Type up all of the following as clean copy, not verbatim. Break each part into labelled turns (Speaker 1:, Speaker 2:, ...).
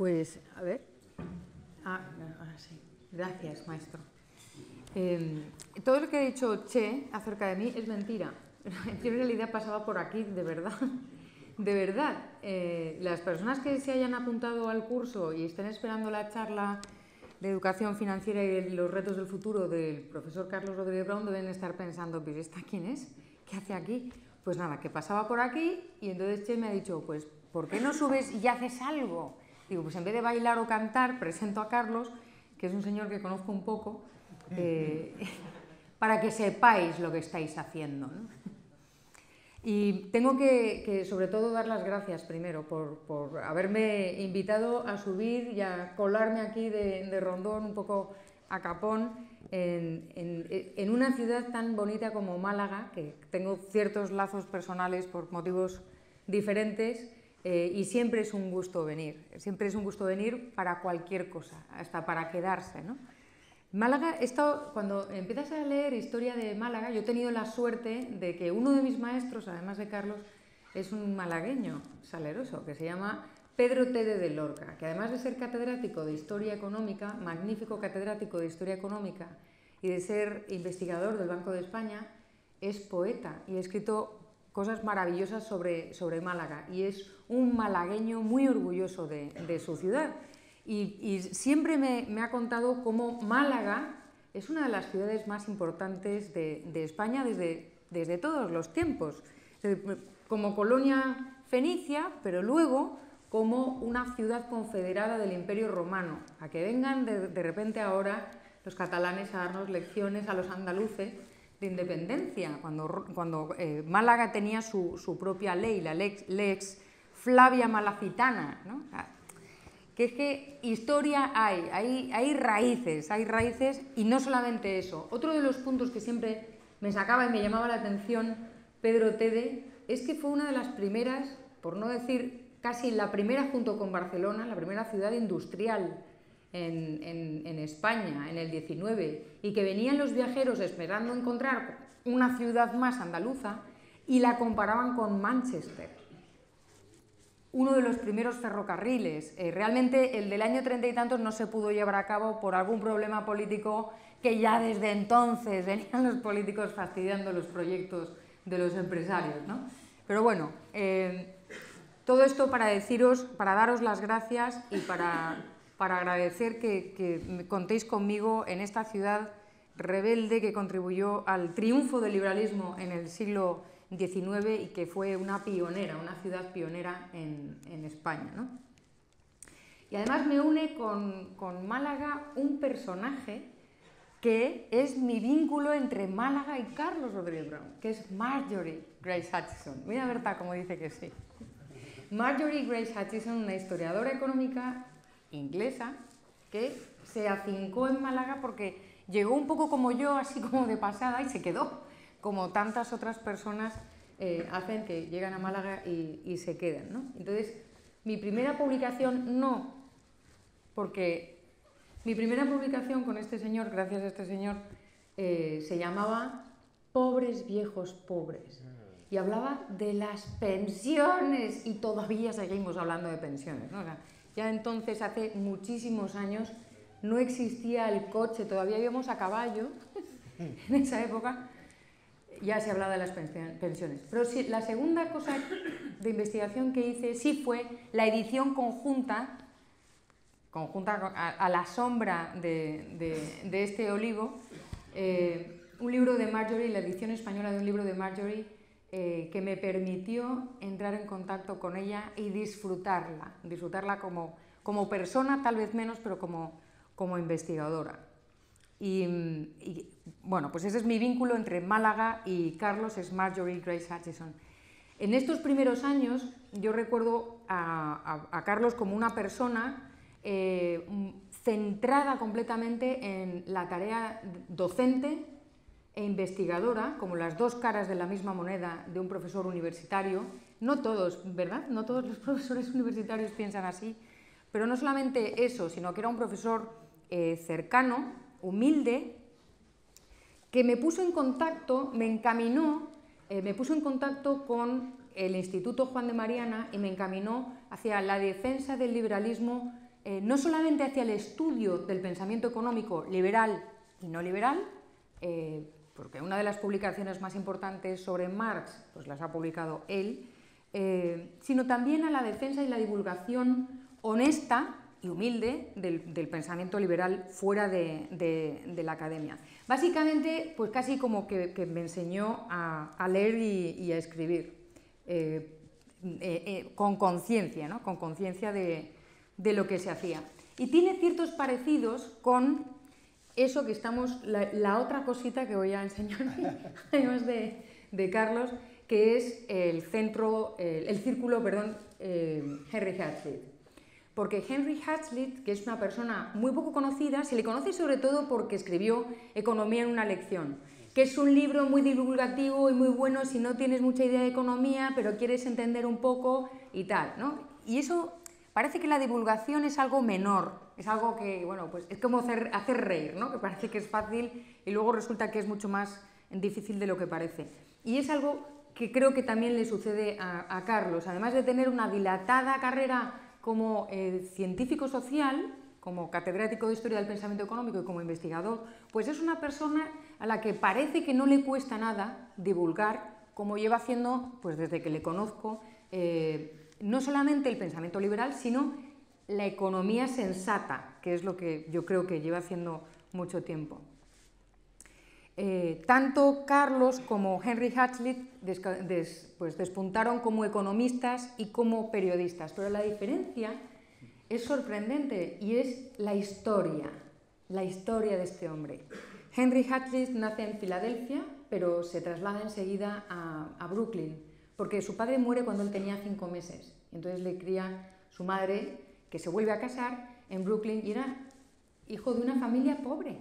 Speaker 1: Pues, a ver. Sí. Gracias, maestro. Todo lo que ha dicho Che acerca de mí es mentira. Yo en realidad pasaba por aquí, de verdad. De verdad. Las personas que se hayan apuntado al curso y estén esperando la charla de educación financiera y de los retos del futuro del profesor Carlos Rodríguez Brown deben estar pensando, ¿pero esta quién es? ¿Qué hace aquí? Pues nada, que pasaba por aquí y entonces Che me ha dicho, pues, ¿por qué no subes y haces algo? Digo, pues en vez de bailar o cantar, presento a Carlos, que es un señor que conozco un poco, para que sepáis lo que estáis haciendo, ¿no? Y tengo que sobre todo dar las gracias primero por haberme invitado a subir y a colarme aquí de rondón, un poco a capón, en una ciudad tan bonita como Málaga, que tengo ciertos lazos personales por motivos diferentes, y siempre es un gusto venir para cualquier cosa, hasta para quedarse, ¿no? Málaga, cuando empiezas a leer historia de Málaga, yo he tenido la suerte de que uno de mis maestros, además de Carlos, es un malagueño saleroso, que se llama Pedro Tede de Lorca, que además de ser catedrático de Historia Económica, magnífico catedrático de Historia Económica, y de ser investigador del Banco de España, es poeta y ha escrito cosas maravillosas sobre Málaga, y es un malagueño muy orgulloso de su ciudad. Y siempre me ha contado cómo Málaga es una de las ciudades más importantes de España desde todos los tiempos, como colonia fenicia, pero luego como una ciudad confederada del Imperio Romano, a que vengan de repente ahora los catalanes a darnos lecciones a los andaluces de independencia, cuando Málaga tenía su propia ley, la Lex Flavia Malacitana, ¿no? Que es que historia hay raíces, y no solamente eso. Otro de los puntos que siempre me sacaba y me llamaba la atención Pedro Tede es que fue una de las primeras, por no decir casi la primera junto con Barcelona, la primera ciudad industrial en España en el 19, y que venían los viajeros esperando encontrar una ciudad más andaluza y la comparaban con Manchester. Uno de los primeros ferrocarriles. Realmente el del año 30 y tantos no se pudo llevar a cabo por algún problema político que ya desde entonces venían los políticos fastidiando los proyectos de los empresarios, ¿no? Pero bueno, todo esto para daros las gracias y para agradecer que contéis conmigo en esta ciudad rebelde que contribuyó al triunfo del liberalismo en el siglo XIX y que fue una ciudad pionera en España, ¿no? Y además me une con Málaga un personaje que es mi vínculo entre Málaga y Carlos Rodríguez Brown, que es Marjorie Grace Hutchison. Mira Berta cómo dice que sí. Marjorie Grace Hutchison, una historiadora económica inglesa que se afincó en Málaga porque llegó un poco como yo, así como de pasada, y se quedó, como tantas otras personas hacen, que llegan a Málaga y se quedan, ¿no? Entonces, mi primera publicación porque mi primera publicación con este señor, gracias a este señor, se llamaba Pobres viejos pobres, y hablaba de las pensiones, y todavía seguimos hablando de pensiones, ¿no? O sea, ya entonces, hace muchísimos años, no existía el coche, todavía íbamos a caballo en esa época. Ya se hablaba de las pensiones. Pero sí, la segunda cosa de investigación que hice sí fue la edición conjunta a la sombra de este olivo, un libro de Marjorie, la edición española de un libro de Marjorie, que me permitió entrar en contacto con ella y disfrutarla como persona, tal vez menos, pero como investigadora. Y bueno, pues ese es mi vínculo entre Málaga y Carlos, es Marjorie Grace Hutchison. En estos primeros años yo recuerdo a Carlos como una persona centrada completamente en la tarea docente e investigadora, como las dos caras de la misma moneda de un profesor universitario. No todos, ¿verdad? No todos los profesores universitarios piensan así, pero no solamente eso, sino que era un profesor cercano, humilde, que me puso en contacto, me puso en contacto con el Instituto Juan de Mariana y me encaminó hacia la defensa del liberalismo no solamente hacia el estudio del pensamiento económico liberal y no liberal, porque una de las publicaciones más importantes sobre Marx pues las ha publicado él, sino también a la defensa y la divulgación honesta y humilde del pensamiento liberal fuera de la academia. Básicamente, pues casi como que me enseñó a leer y a escribir con conciencia, ¿no? Con conciencia de lo que se hacía. Y tiene ciertos parecidos con eso que estamos, la otra cosita que voy a enseñar, además de Carlos, que es el círculo, Henry Hazlitt. Porque Henry Hazlitt, que es una persona muy poco conocida, se le conoce sobre todo porque escribió Economía en una lección, que es un libro muy divulgativo y muy bueno si no tienes mucha idea de economía, pero quieres entender un poco y tal, ¿no? Y eso parece que la divulgación es algo menor, es algo que, bueno, pues es como hacer reír, ¿no? Que parece que es fácil y luego resulta que es mucho más difícil de lo que parece. Y es algo que creo que también le sucede a Carlos, además de tener una dilatada carrera como científico social, como catedrático de Historia del Pensamiento Económico y como investigador, pues es una persona a la que parece que no le cuesta nada divulgar, como lleva haciendo pues desde que le conozco, no solamente el pensamiento liberal, sino la economía sensata, que es lo que yo creo que lleva haciendo mucho tiempo. Tanto Carlos como Henry Hazlitt pues despuntaron como economistas y como periodistas, pero la diferencia es sorprendente y es la historia de este hombre. Henry Hazlitt nace en Filadelfia, pero se traslada enseguida a Brooklyn, porque su padre muere cuando él tenía 5 meses. Entonces le cría su madre, que se vuelve a casar en Brooklyn, y era hijo de una familia pobre.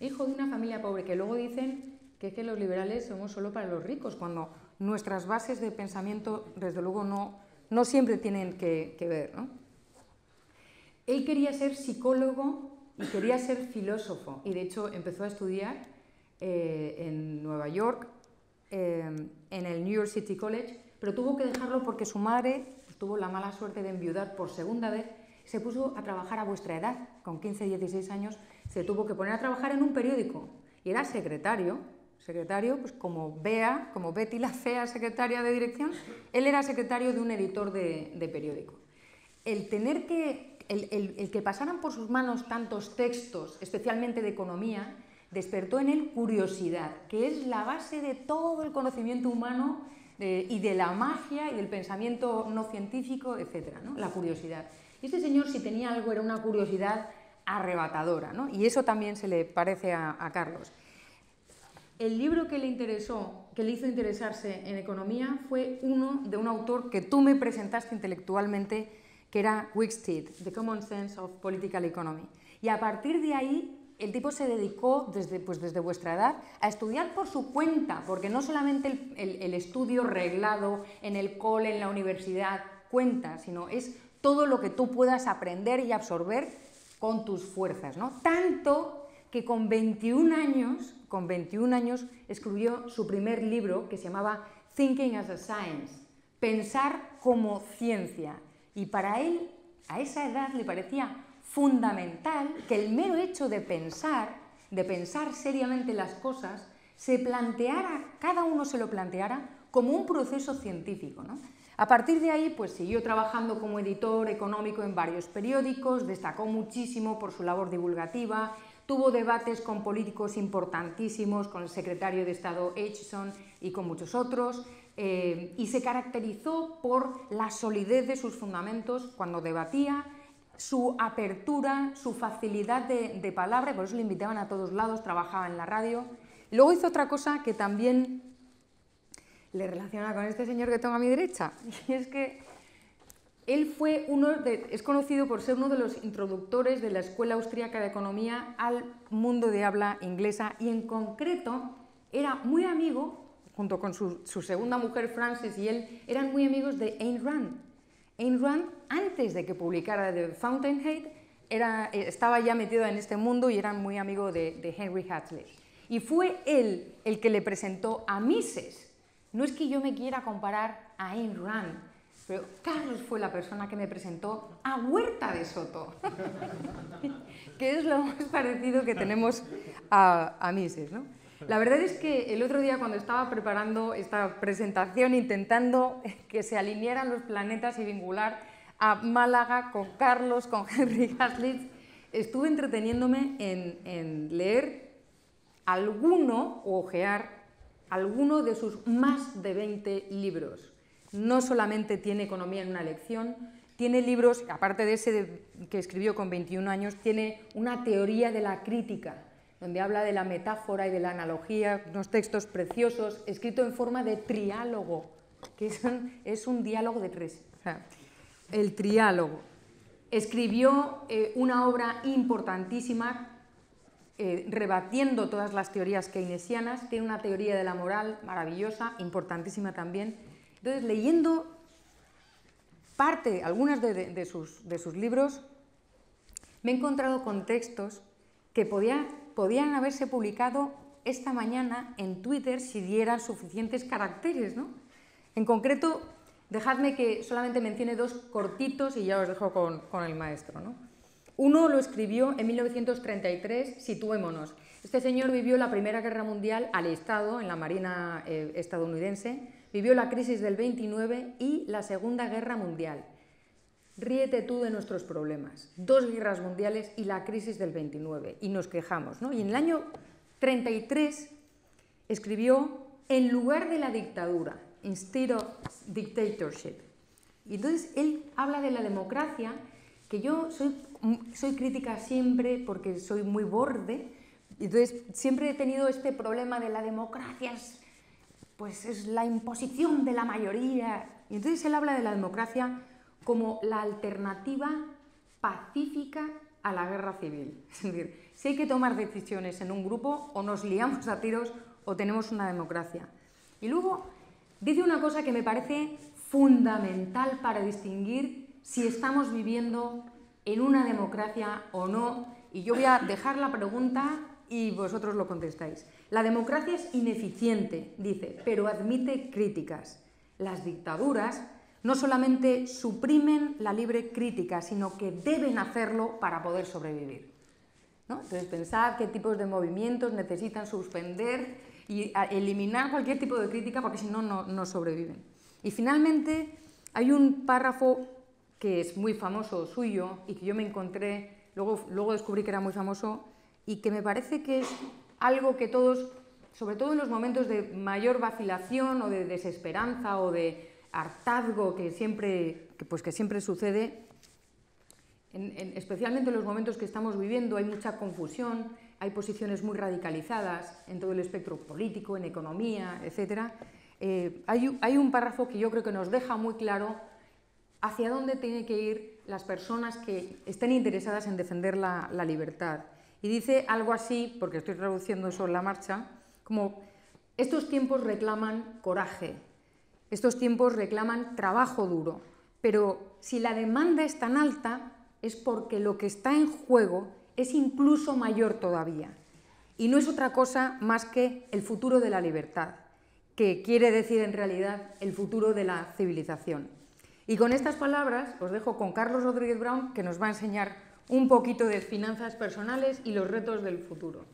Speaker 1: Hijo de una familia pobre, que luego dicen que es que los liberales somos solo para los ricos, cuando nuestras bases de pensamiento, desde luego, no siempre tienen que ver, ¿no? Él quería ser psicólogo y quería ser filósofo, y de hecho empezó a estudiar en Nueva York, en el New York City College, pero tuvo que dejarlo porque su madre pues, tuvo la mala suerte de enviudar por segunda vez. Se puso a trabajar a vuestra edad, con 15, 16 años, se tuvo que poner a trabajar en un periódico y era secretario, pues como Bea, como Betty la Fea, secretaria de dirección, él era secretario de un editor de periódico. El que pasaran por sus manos tantos textos, especialmente de economía, despertó en él curiosidad, que es la base de todo el conocimiento humano y de la magia y del pensamiento no científico, etc., ¿no? La curiosidad. Y este señor, si tenía algo, era una curiosidad arrebatadora, ¿no? Y eso también se le parece a Carlos. El libro que le hizo interesarse en economía fue uno de un autor que tú me presentaste intelectualmente, que era Wicksteed, The Common Sense of Political Economy. Y a partir de ahí, el tipo se dedicó, desde vuestra edad, a estudiar por su cuenta, porque no solamente el estudio reglado en el cole, en la universidad, cuenta, sino es todo lo que tú puedas aprender y absorber con tus fuerzas, ¿no? Tanto que con 21 años escribió su primer libro que se llamaba Thinking as a Science, Pensar como ciencia. Y para él, a esa edad, le parecía fundamental que el mero hecho de pensar seriamente las cosas, cada uno se lo planteara como un proceso científico, ¿no? A partir de ahí, pues siguió trabajando como editor económico en varios periódicos, destacó muchísimo por su labor divulgativa, tuvo debates con políticos importantísimos, con el secretario de Estado Acheson y con muchos otros, y se caracterizó por la solidez de sus fundamentos cuando debatía, su apertura, su facilidad de palabra, por eso le invitaban a todos lados, trabajaba en la radio. Luego hizo otra cosa que también le relaciona con este señor que tengo a mi derecha, y es que él es conocido por ser uno de los introductores de la Escuela Austríaca de Economía al mundo de habla inglesa, y en concreto era muy amigo, junto con su segunda mujer Frances y él, eran muy amigos de Ayn Rand. Ayn Rand, antes de que publicara The Fountainhead, estaba ya metido en este mundo y era muy amigo de Henry Hazlitt. Y fue él el que le presentó a Mises. No es que yo me quiera comparar a Ayn Rand, Pero Carlos fue la persona que me presentó a Huerta de Soto, que es lo más parecido que tenemos a Mises, ¿no? La verdad es que el otro día, cuando estaba preparando esta presentación, intentando que se alinearan los planetas y vincular a Málaga con Carlos, con Henry Hazlitt, estuve entreteniéndome en leer alguno o ojear alguno de sus más de 20 libros. No solamente tiene Economía en una lección, tiene libros, aparte de ese que escribió con 21 años, tiene una teoría de la crítica, donde habla de la metáfora y de la analogía, unos textos preciosos, escrito en forma de triálogo, que es un diálogo de tres, o sea, el triálogo. Escribió una obra importantísima, rebatiendo todas las teorías keynesianas, tiene una teoría de la moral maravillosa, importantísima también. Entonces, leyendo algunas de sus libros, me he encontrado con textos que podían haberse publicado esta mañana en Twitter si dieran suficientes caracteres, ¿no? En concreto, dejadme que solamente mencione dos cortitos y ya os dejo con el maestro, ¿no? Uno lo escribió en 1933, situémonos. Este señor vivió la Primera Guerra Mundial alistado en la Marina estadounidense, vivió la crisis del 29 y la Segunda Guerra Mundial. Ríete tú de nuestros problemas. 2 guerras mundiales y la crisis del 29. Y nos quejamos, ¿no? Y en el año 33 escribió En lugar de la dictadura, instead of dictatorship. Y entonces él habla de la democracia, que yo soy crítica siempre porque soy muy borde. Entonces siempre he tenido este problema de la democracia, pues es la imposición de la mayoría. Y entonces él habla de la democracia como la alternativa pacífica a la guerra civil. Es decir, si hay que tomar decisiones en un grupo, o nos liamos a tiros o tenemos una democracia. Y luego dice una cosa que me parece fundamental para distinguir si estamos viviendo en una democracia o no, y yo voy a dejar la pregunta y vosotros lo contestáis. La democracia es ineficiente, dice, pero admite críticas. Las dictaduras no solamente suprimen la libre crítica, sino que deben hacerlo para poder sobrevivir, ¿no? Entonces, pensad qué tipos de movimientos necesitan suspender y eliminar cualquier tipo de crítica, porque si no, no sobreviven. Y finalmente, hay un párrafo que es muy famoso suyo y que yo me encontré, luego descubrí que era muy famoso y que me parece que es algo que todos, sobre todo en los momentos de mayor vacilación o de desesperanza o de hartazgo que siempre sucede, especialmente en los momentos que estamos viviendo, hay mucha confusión, hay posiciones muy radicalizadas en todo el espectro político, en economía, etc. Hay un párrafo que yo creo que nos deja muy claro hacia dónde tienen que ir las personas que estén interesadas en defender la libertad. Y dice algo así, porque estoy traduciendo sobre la marcha, como: estos tiempos reclaman coraje, estos tiempos reclaman trabajo duro, pero si la demanda es tan alta es porque lo que está en juego es incluso mayor todavía. Y no es otra cosa más que el futuro de la libertad, que quiere decir en realidad el futuro de la civilización. Y con estas palabras os dejo con Carlos Rodríguez Brown, que nos va a enseñar un poquito de finanzas personales y los retos del futuro.